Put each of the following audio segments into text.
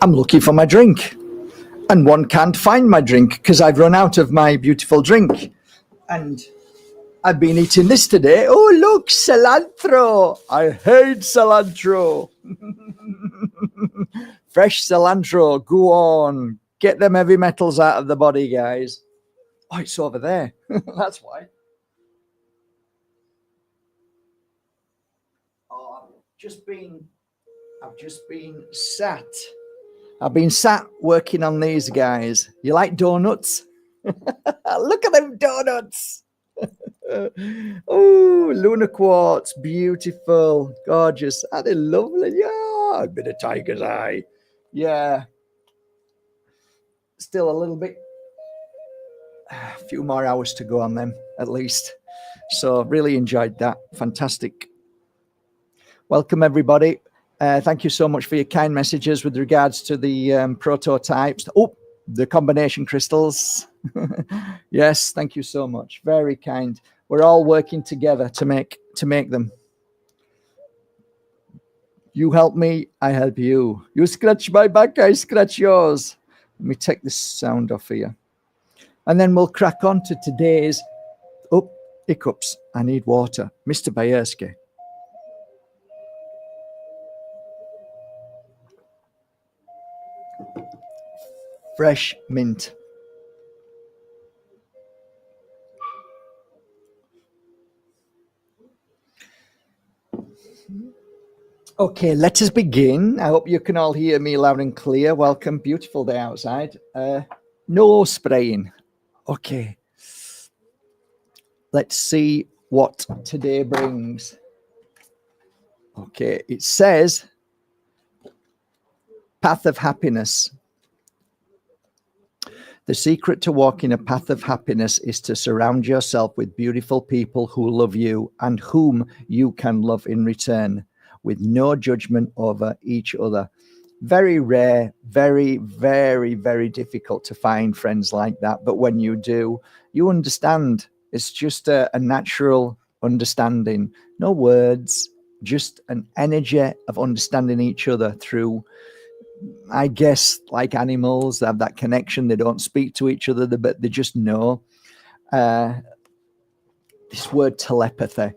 I'm looking for my drink. And one can't find my drink because I've run out of my beautiful drink. And I've been eating this today. Oh, look, cilantro. I hate cilantro. Fresh cilantro. Go on. Get them heavy metals out of the body, guys. Oh, it's over there. That's why. Oh, I've just been sat. I've been sat working on these guys. You like donuts? Look at them donuts. Oh, lunar quartz, beautiful, gorgeous. Are they lovely? Yeah, a bit of tiger's eye. Yeah. Still a little bit, a few more hours to go on them at least. So really enjoyed that. Fantastic. Welcome, everybody. Thank you so much for your kind messages with regards to the prototypes. Oh, the combination crystals. Yes, thank you so much. Very kind. We're all working together to make them. You help me, I help you. You scratch my back, I scratch yours. Let me take this sound off here. And then we'll crack on to today's hiccups. I need water. Mr. Bajerski. Fresh mint. Okay, let us begin. I hope you can all hear me loud and clear. Welcome. Beautiful day outside. No spraying. Okay. Let's see what today brings. Okay, it says path of happiness. The secret to walking a path of happiness is to surround yourself with beautiful people who love you and whom you can love in return, with no judgment over each other. Very rare, very, very, very difficult to find friends like that. But when you do, you understand. It's just a natural understanding. No words, just an energy of understanding each other through, I guess, like animals, they have that connection. They don't speak to each other, but they just know. This word telepathy,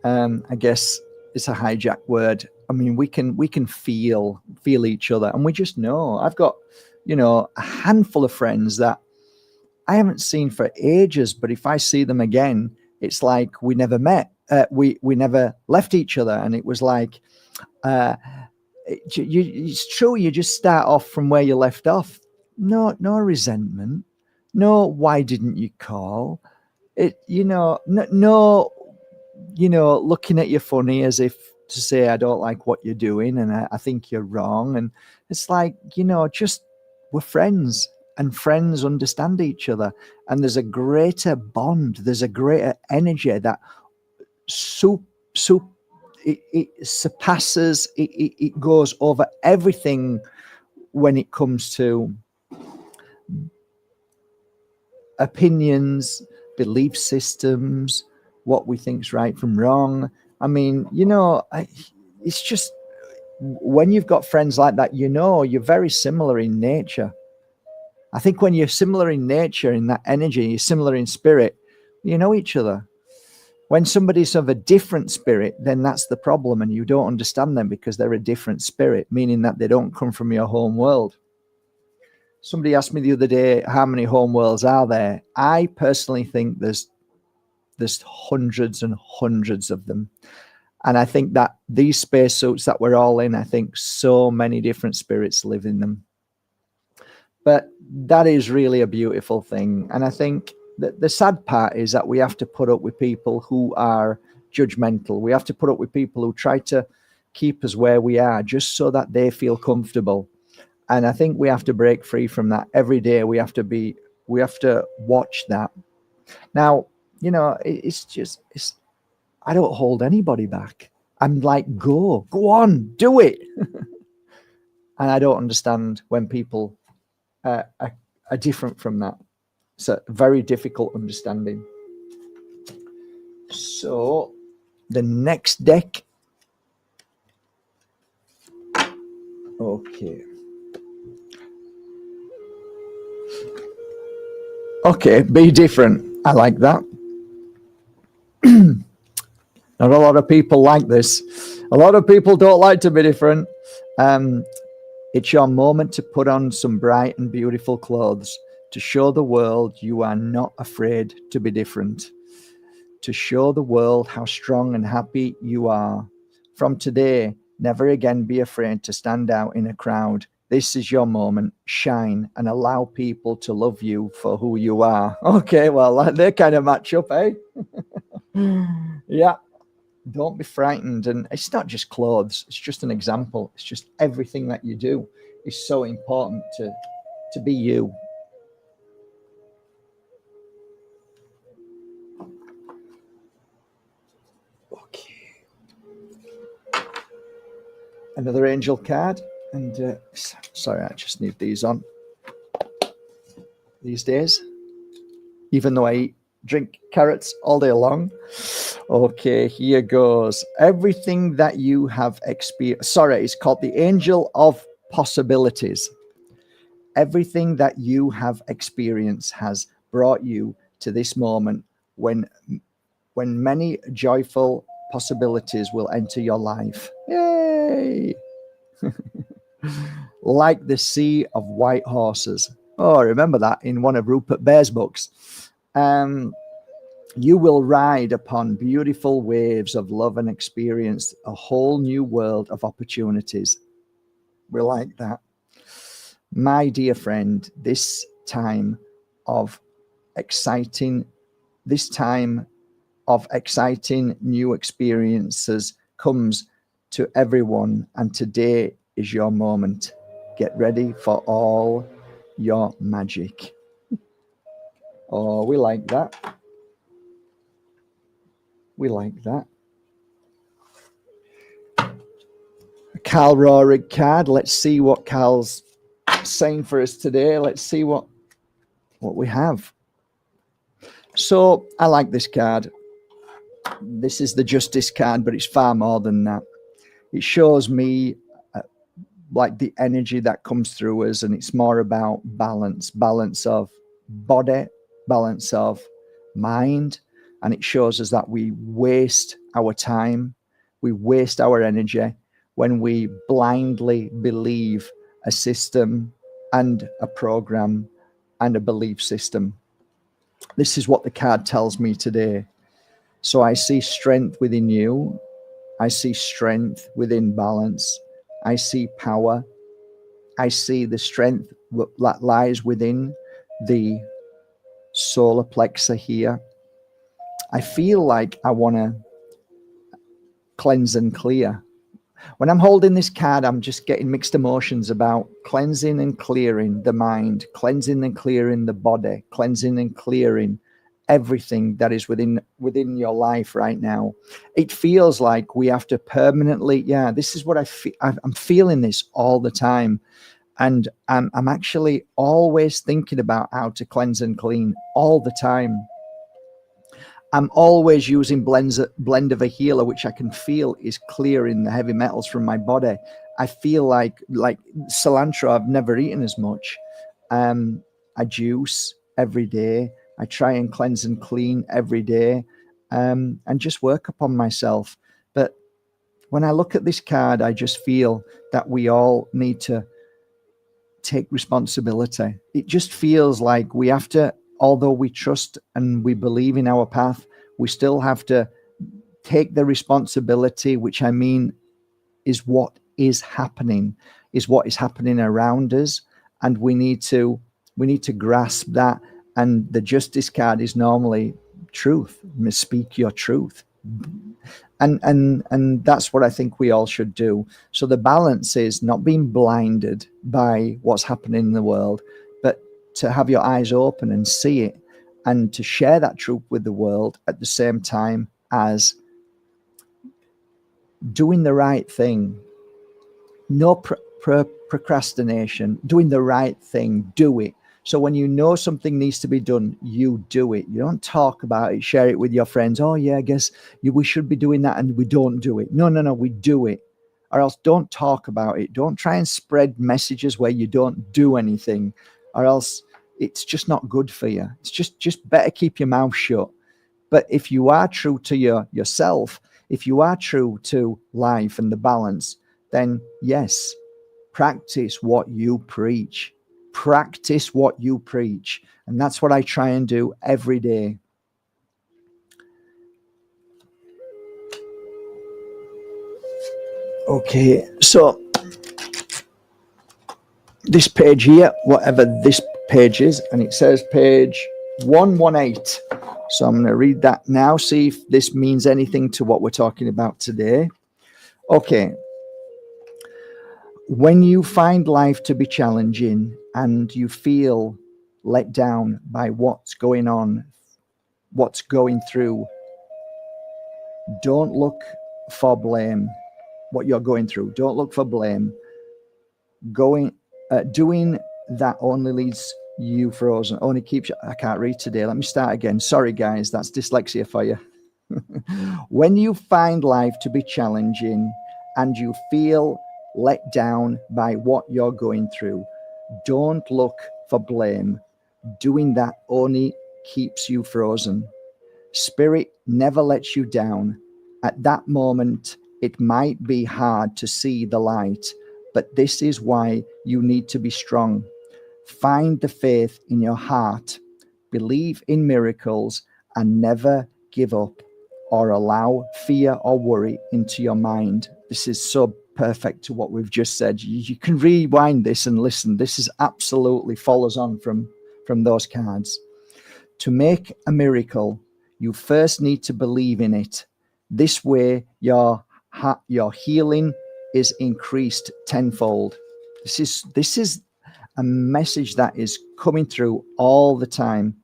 I guess it's a hijacked word. I mean, we can feel each other, and we just know. I've got, a handful of friends that I haven't seen for ages, but if I see them again, it's like we never met. We never left each other, and it was like, it's true. You just start off from where you left off. No resentment. No, why didn't you call? Looking at you funny as if to say, I don't like what you're doing and I think you're wrong. And it's like, just we're friends, and friends understand each other. And there's a greater bond. There's a greater energy that it surpasses, it goes over everything when it comes to opinions, belief systems, what we think's right from wrong. I mean, it's just when you've got friends like that, you're very similar in nature. I think when you're similar in nature, in that energy, you're similar in spirit, you know each other. When somebody's of a different spirit, then that's the problem, and you don't understand them because they're a different spirit, meaning that they don't come from your home world. Somebody asked me the other day, how many home worlds are there? I personally think there's hundreds and hundreds of them. And I think that these spacesuits that we're all in, I think so many different spirits live in them. But that is really a beautiful thing. And I think that the sad part is that we have to put up with people who are judgmental. We have to put up with people who try to keep us where we are just so that they feel comfortable. And I think we have to break free from that every day. We have to watch that. Now, I don't hold anybody back. I'm like, go on, do it. And I don't understand when people are different from that. It's a very difficult understanding. So the next deck. Okay. Okay, be different. I like that. Not a lot of people like this. A lot of people don't like to be different. Um, it's your moment to put on some bright and beautiful clothes to show the world you are not afraid to be different, to show the world how strong and happy you are. From today, never again be afraid to stand out in a crowd. This is your moment. Shine and allow people to love you for who you are. Okay, well, they kind of match up, eh? Yeah. Don't be frightened. And it's not just clothes, it's just an example. It's just everything that you do is so important to be you. Okay. Another angel card. And sorry, I just need these on these days, even though I drink carrots all day long. Okay, here goes. Everything that you have experienced. Sorry, it's called the Angel of Possibilities. Everything that you have experienced has brought you to this moment when many joyful possibilities will enter your life. Yay! Like the sea of white horses. Oh, I remember that in one of Rupert Bear's books. You will ride upon beautiful waves of love and experience a whole new world of opportunities. We like that. My dear friend, this time of exciting new experiences comes to everyone, and today is your moment. Get ready for all your magic. Oh, we like that. We like that. A Carl Rohrig card. Let's see what Carl's saying for us today. Let's see what we have. So I like this card. This is the Justice card, but it's far more than that. It shows me like the energy that comes through us, and it's more about balance of body, balance of mind. And it shows us that we waste our time, we waste our energy when we blindly believe a system and a program and a belief system. This is what the card tells me today. So I see strength within you. I see strength within balance. I see power. I see the strength that lies within the solar plexus here. I feel like I want to cleanse and clear. When I'm holding this card, I'm just getting mixed emotions about cleansing and clearing the mind, cleansing and clearing the body, cleansing and clearing everything that is within your life right now. It feels like we have to permanently, this is what I feel. I'm feeling this all the time. And I'm actually always thinking about how to cleanse and clean all the time. I'm always using blend of a healer, which I can feel is clearing the heavy metals from my body. I feel like cilantro, I've never eaten as much. I juice every day. I try and cleanse and clean every day, and just work upon myself. But when I look at this card, I just feel that we all need to take responsibility. It just feels like we have to, although we trust and we believe in our path, we still have to take the responsibility, which I mean is what is happening around us. And we need to grasp that. And the Justice card is normally truth. Speak your truth. And that's what I think we all should do. So the balance is not being blinded by what's happening in the world, but to have your eyes open and see it, and to share that truth with the world at the same time as doing the right thing. No procrastination, doing the right thing, do it. So when you know something needs to be done, you do it. You don't talk about it, share it with your friends. Oh yeah, I guess we should be doing that, and we don't do it. No, we do it. Or else don't talk about it. Don't try and spread messages where you don't do anything. Or else it's just not good for you. It's just better keep your mouth shut. But if you are true to yourself, if you are true to life and the balance, then yes, practice what you preach. Practice what you preach. And that's what I try and do every day. Okay, so this page here, whatever this page is, and it says page 118. So I'm going to read that now, see if this means anything to what we're talking about today. Okay. When you find life to be challenging and you feel let down by what's going on, what's going through, don't look for blame. What you're going through, don't look for blame. Doing that only leads you frozen, only keeps you. I can't read today. Let me start again. Sorry, guys, that's dyslexia for you. When you find life to be challenging and you feel let down by what you're going through, don't look for blame. Doing that only keeps you frozen. Spirit never lets you down. At that moment, it might be hard to see the light, but this is why you need to be strong. Find the faith in your heart, believe in miracles, and never give up or allow fear or worry into your mind. This is so perfect to what we've just said. You can rewind this and listen. This is absolutely follows on from those cards. To make a miracle, you first need to believe in it. This way, your healing is increased tenfold. This is a message that is coming through all the time.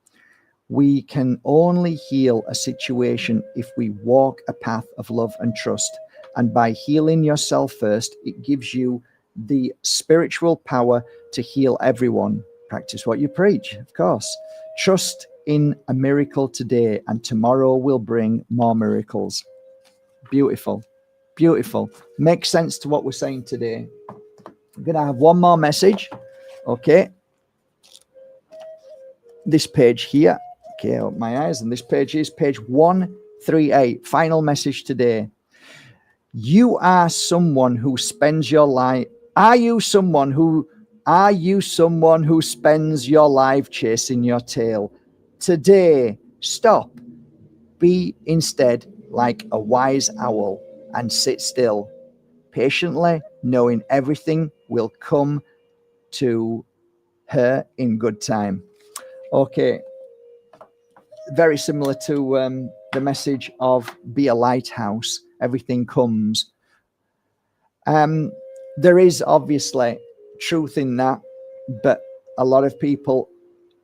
We can only heal a situation if we walk a path of love and trust. And by healing yourself first, it gives you the spiritual power to heal everyone. Practice what you preach, of course. Trust in a miracle today, and tomorrow will bring more miracles. Beautiful. Beautiful. Makes sense to what we're saying today. I'm going to have one more message. Okay. This page here. Okay, open my eyes. And this page is page 138. Final message today. You are someone who spends your life. Are you someone who spends your life chasing your tail? Today, stop. Be instead like a wise owl and sit still, patiently knowing everything will come to her in good time. Okay. Very similar to the message of be a lighthouse. Everything comes. There is obviously truth in that, but a lot of people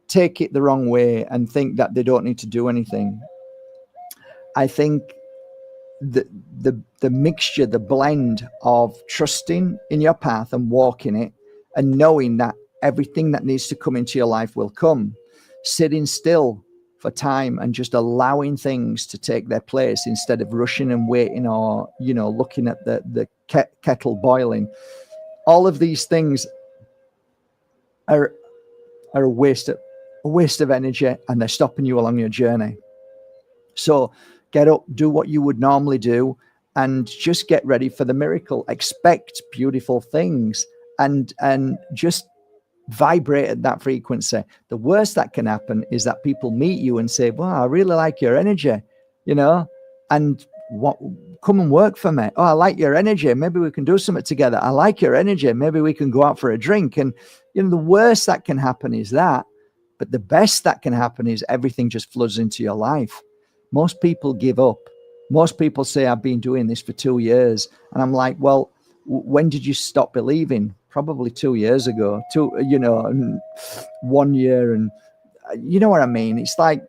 take it the wrong way and think that they don't need to do anything. I think the mixture, the blend of trusting in your path and walking it, and knowing that everything that needs to come into your life will come, sitting still for time and just allowing things to take their place instead of rushing and waiting, or looking at the kettle boiling. All of these things are a waste of energy, and they're stopping you along your journey. So get up, do what you would normally do, and just get ready for the miracle. Expect beautiful things, and just vibrate at that frequency. The worst that can happen is that people meet you and say, "Wow, I really like your energy," and come and work for me. Oh, I like your energy. Maybe we can do something together. I like your energy. Maybe we can go out for a drink. And the worst that can happen is that, but the best that can happen is everything just floods into your life. Most people give up. Most people say, I've been doing this for 2 years. And I'm like, well, when did you stop believing? Probably 2 years ago, 1 year. And you know what I mean? It's like,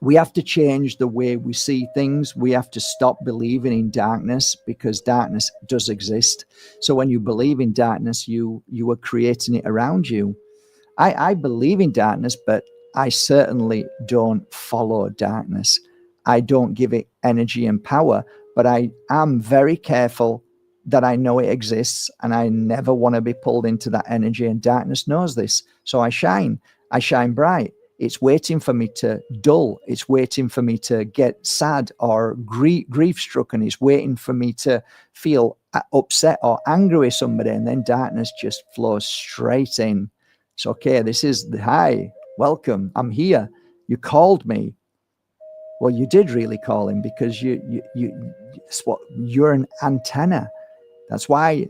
we have to change the way we see things. We have to stop believing in darkness, because darkness does exist. So when you believe in darkness, you are creating it around you. I believe in darkness, but I certainly don't follow darkness. I don't give it energy and power, but I am very careful that I know it exists, and I never want to be pulled into that energy, and darkness knows this. So I shine bright. It's waiting for me to dull. It's waiting for me to get sad or grief stricken. It's waiting for me to feel upset or angry with somebody, and then darkness just flows straight in. It's okay. This is the hi, welcome. I'm here. You called me. Well, you did really call him, because you're an antenna. That's why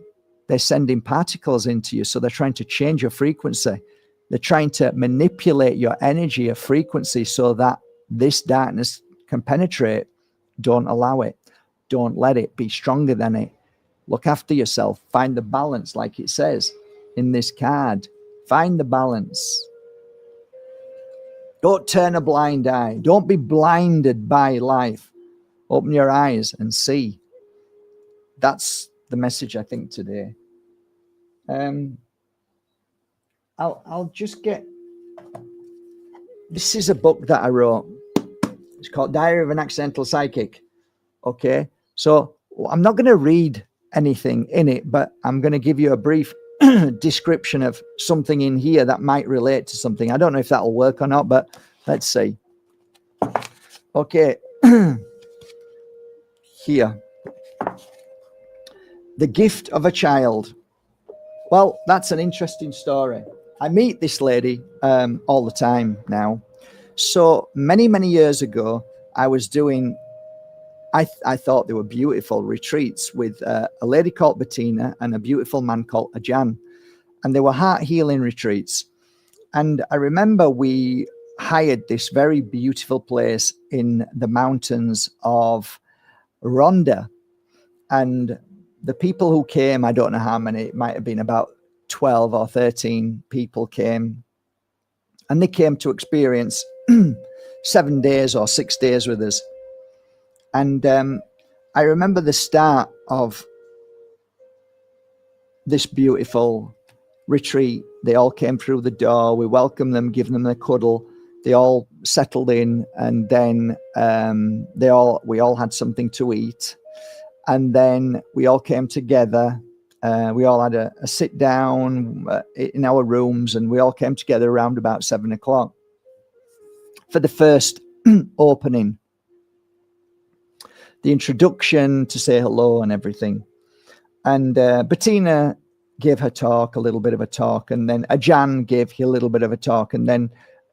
they're sending particles into you. So they're trying to change your frequency. They're trying to manipulate your energy, your frequency, so that this darkness can penetrate. Don't allow it. Don't let it. Be stronger than it. Look after yourself. Find the balance, like it says in this card. Find the balance. Don't turn a blind eye. Don't be blinded by life. Open your eyes and see. That's the message, I think, today. I'll just get... This is a book that I wrote. It's called Diary of an Accidental Psychic. Okay, so I'm not going to read anything in it, but I'm going to give you a brief description of something in here that might relate to something. I don't know if that'll work or not, but let's see. Okay, here. The gift of a child. Well, that's an interesting story. I meet this lady all the time now. So many years ago, I was doing, I thought they were beautiful retreats with a lady called Bettina and a beautiful man called Ajan. And they were heart healing retreats. And I remember we hired this very beautiful place in the mountains of Rhondda. And the people who came, I don't know how many, it might have been about 12 or 13 people came. And they came to experience 7 days or 6 days with us. And I remember the start of this beautiful retreat. They all came through the door. We welcomed them, given them a cuddle. They all settled in, and then we all had something to eat. And then we all came together. We all had a sit down in our rooms, and we all came together around about 7 o'clock for the first opening, the introduction, to say hello and everything. And Bettina gave her talk, a little bit of a talk, and then Ajan gave a little bit of a talk, and then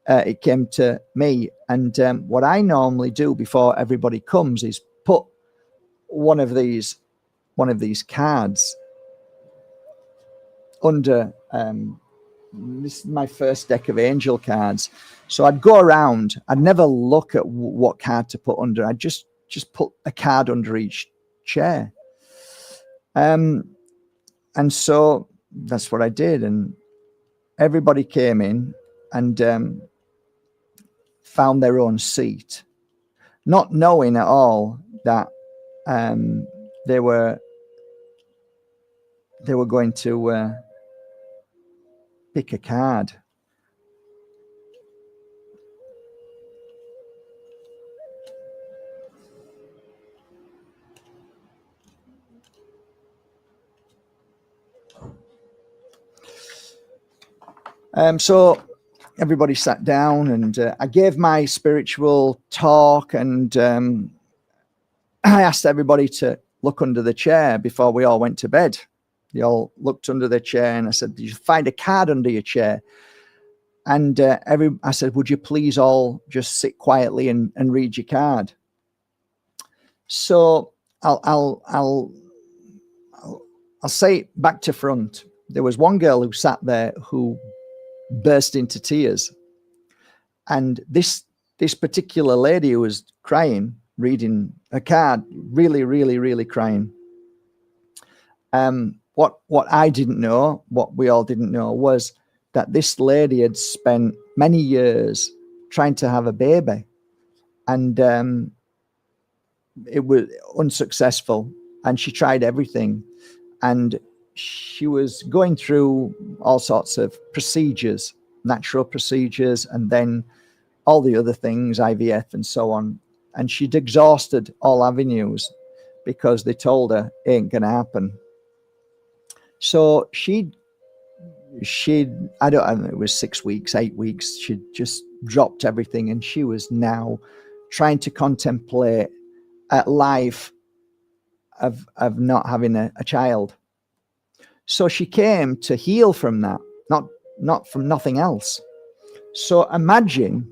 it came to me. And what I normally do before everybody comes is put one of these cards under this is my first deck of angel cards. So I'd go around, I'd never look at what card to put under. I'd just put a card under each chair. And so that's what I did. And everybody came in and found their own seat, not knowing at all that they were going to pick a card. So everybody sat down, and I gave my spiritual talk, and I asked everybody to look under the chair before we all went to bed. They all looked under their chair, and I said, "Did you find a card under your chair?" And I said, "Would you please all just sit quietly and read your card?" So I'll say it back to front. There was one girl who sat there who burst into tears, and this particular lady who was crying, reading a card, really crying. What I didn't know, what we all didn't know, was that this lady had spent many years trying to have a baby, and it was unsuccessful, and she tried everything, and she was going through all sorts of procedures, natural procedures, and then all the other things, IVF and so on. And she'd exhausted all avenues because they told her it ain't going to happen. So she'd, I don't know, it was 6 weeks, 8 weeks, she'd just dropped everything, and she was now trying to contemplate life of not having a child. So she came to heal from that, not from nothing else. So imagine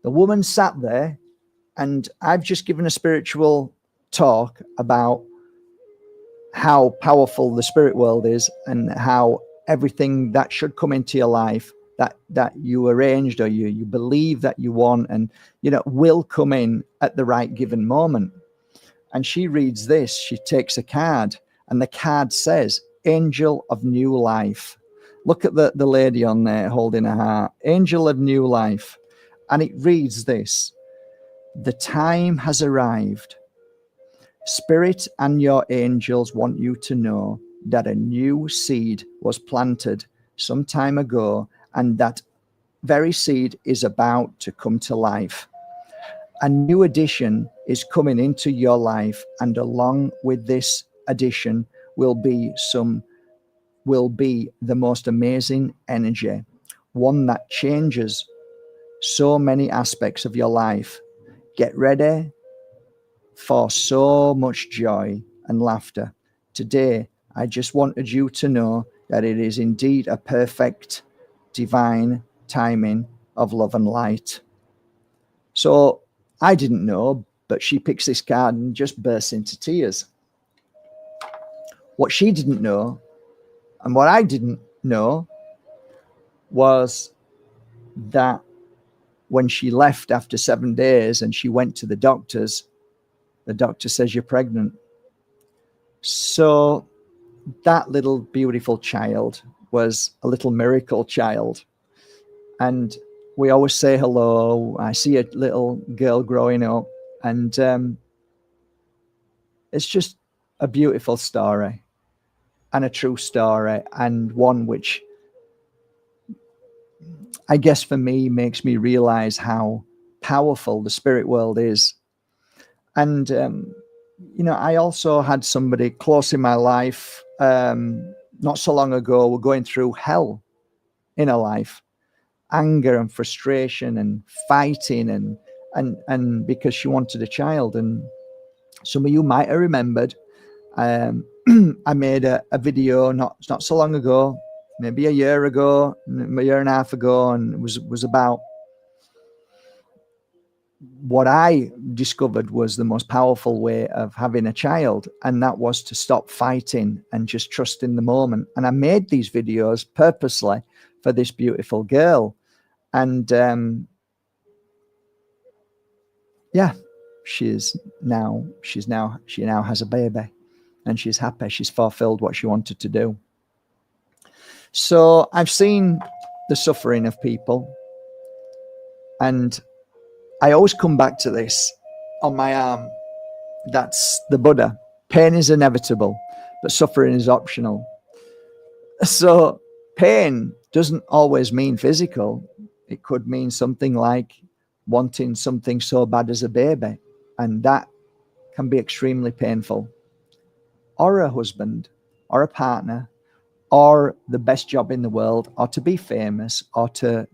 the woman sat there, and I've just given a spiritual talk about how powerful the spirit world is, and how everything that should come into your life that you arranged, or you believe that you want, and will come in at the right given moment. And she reads this, she takes a card, and the card says, Angel of New Life. Look at the lady on there holding a heart, Angel of New Life. And it reads this: the time has arrived. Spirit and your angels want you to know that a new seed was planted some time ago, and that very seed is about to come to life. A new addition is coming into your life, and along with this addition will be the most amazing energy, one that changes so many aspects of your life. Get ready for so much joy and laughter. Today, I just wanted you to know that it is indeed a perfect divine timing of love and light. So I didn't know, but she picks this card and just bursts into tears. What she didn't know, and what I didn't know, was that when she left after 7 days and she went to the doctor says, you're pregnant. So that little beautiful child was a little miracle child. And we always say hello. I see a little girl growing up, and it's just a beautiful story, and a true story, and one which I guess for me makes me realize how powerful the spirit world is. And I also had somebody close in my life not so long ago were going through hell in her life, anger and frustration and fighting, and because she wanted a child. And some of you might have remembered I made a video not so long ago, maybe a year ago, a year and a half ago, and it was about what I discovered was the most powerful way of having a child, and that was to stop fighting and just trust in the moment. And I made these videos purposely for this beautiful girl, and she now has a baby, and she's happy. She's fulfilled what she wanted to do. So I've seen the suffering of people, and I always come back to this on my arm. That's the Buddha. Pain is inevitable, but suffering is optional. So pain doesn't always mean physical. It could mean something like wanting something so bad as a baby, and that can be extremely painful. Or a husband, or a partner, or the best job in the world, or to be famous, or to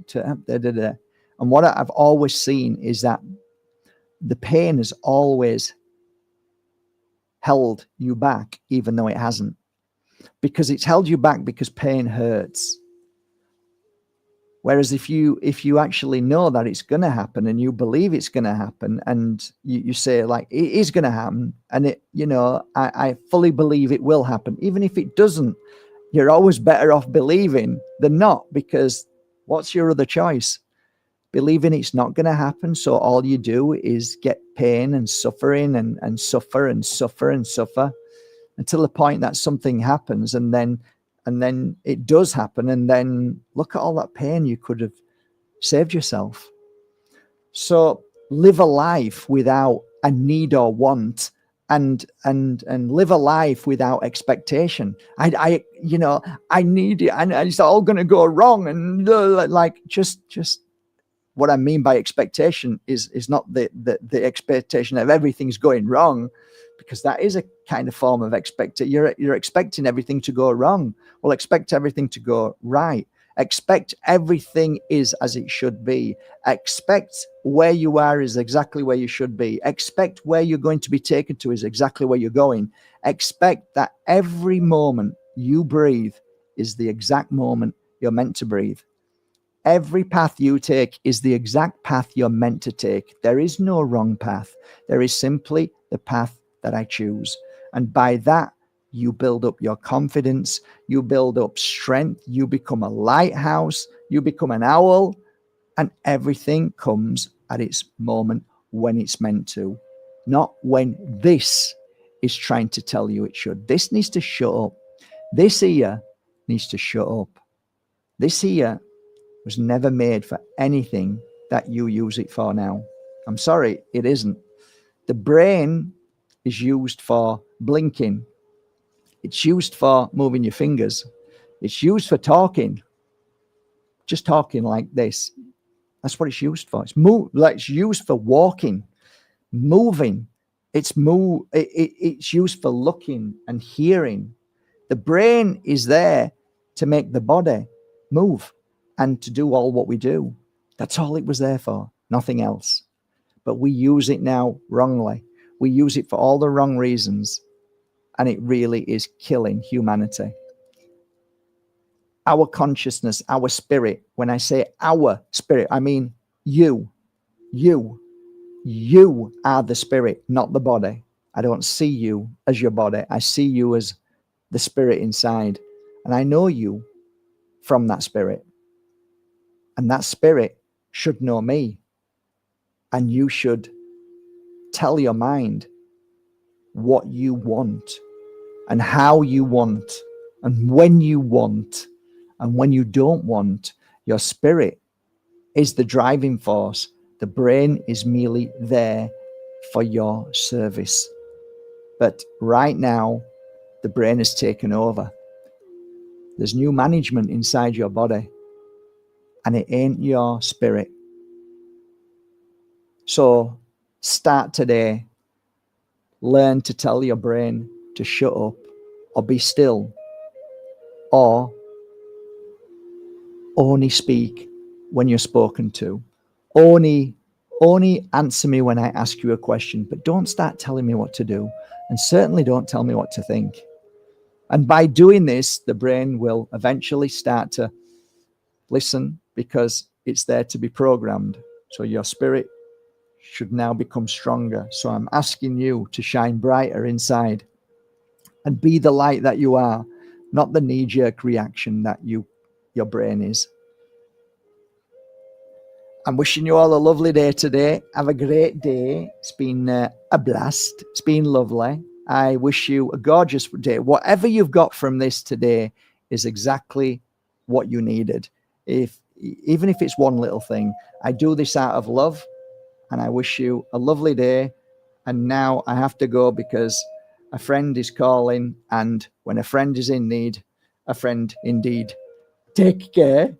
And what I've always seen is that the pain has always held you back, even though it hasn't. Because it's held you back because pain hurts. Whereas if you actually know that it's going to happen, and you believe it's going to happen, and you say, like, it is going to happen, and I fully believe it will happen, even if it doesn't, you're always better off believing than not, because what's your other choice? Believing it's not going to happen. So all you do is get pain and suffering and suffer and suffer and suffer until the point that something happens, and then it does happen, and then look at all that pain you could have saved yourself. So live a life without a need or want, and live a life without expectation. I need it, and it's all going to go wrong, and just what I mean by expectation is not the expectation of everything's going wrong, because that is a kind of form of expectation. You're expecting everything to go wrong. Well, expect everything to go right. Expect everything is as it should be. Expect where you are is exactly where you should be. Expect where you're going to be taken to is exactly where you're going. Expect that every moment you breathe is the exact moment you're meant to breathe. Every path you take is the exact path you're meant to take. There is no wrong path. There is simply the path that I choose. And by that, you build up your confidence, you build up strength, you become a lighthouse, you become an owl, and everything comes at its moment when it's meant to, not when this is trying to tell you it should. This needs to shut up. This ear needs to shut up. This ear was never made for anything that you use it for now. I'm sorry, it isn't. The brain is used for blinking. It's used for moving your fingers. It's used for talking. Just talking like this. That's what it's used for. It's used for walking, moving. It's used for looking and hearing. The brain is there to make the body move and to do all what we do. That's all it was there for, nothing else. But we use it now wrongly. We use it for all the wrong reasons, and it really is killing humanity. Our consciousness, our spirit, when I say our spirit, I mean you are the spirit, not the body. I don't see you as your body. I see you as the spirit inside. And I know you from that spirit. And that spirit should know me. And you should tell your mind what you want and how you want and when you want and when you don't want. Your spirit is the driving force. The brain is merely there for your service. But right now, the brain has taken over. There's new management inside your body, and it ain't your spirit. So start today. Learn to tell your brain to shut up or be still, or only speak when you're spoken to. Only answer me when I ask you a question, but don't start telling me what to do, and certainly don't tell me what to think. And by doing this, the brain will eventually start to listen because it's there to be programmed. So your spirit should now become stronger. So I'm asking you to shine brighter inside and be the light that you are, not the knee-jerk reaction that your brain is. I'm wishing you all a lovely day today. Have a great day. It's been a blast. It's been lovely. I wish you a gorgeous day. Whatever you've got from this today is exactly what you needed. Even if it's one little thing, I do this out of love, and I wish you a lovely day. And now I have to go because a friend is calling, and when a friend is in need, a friend indeed. Take care.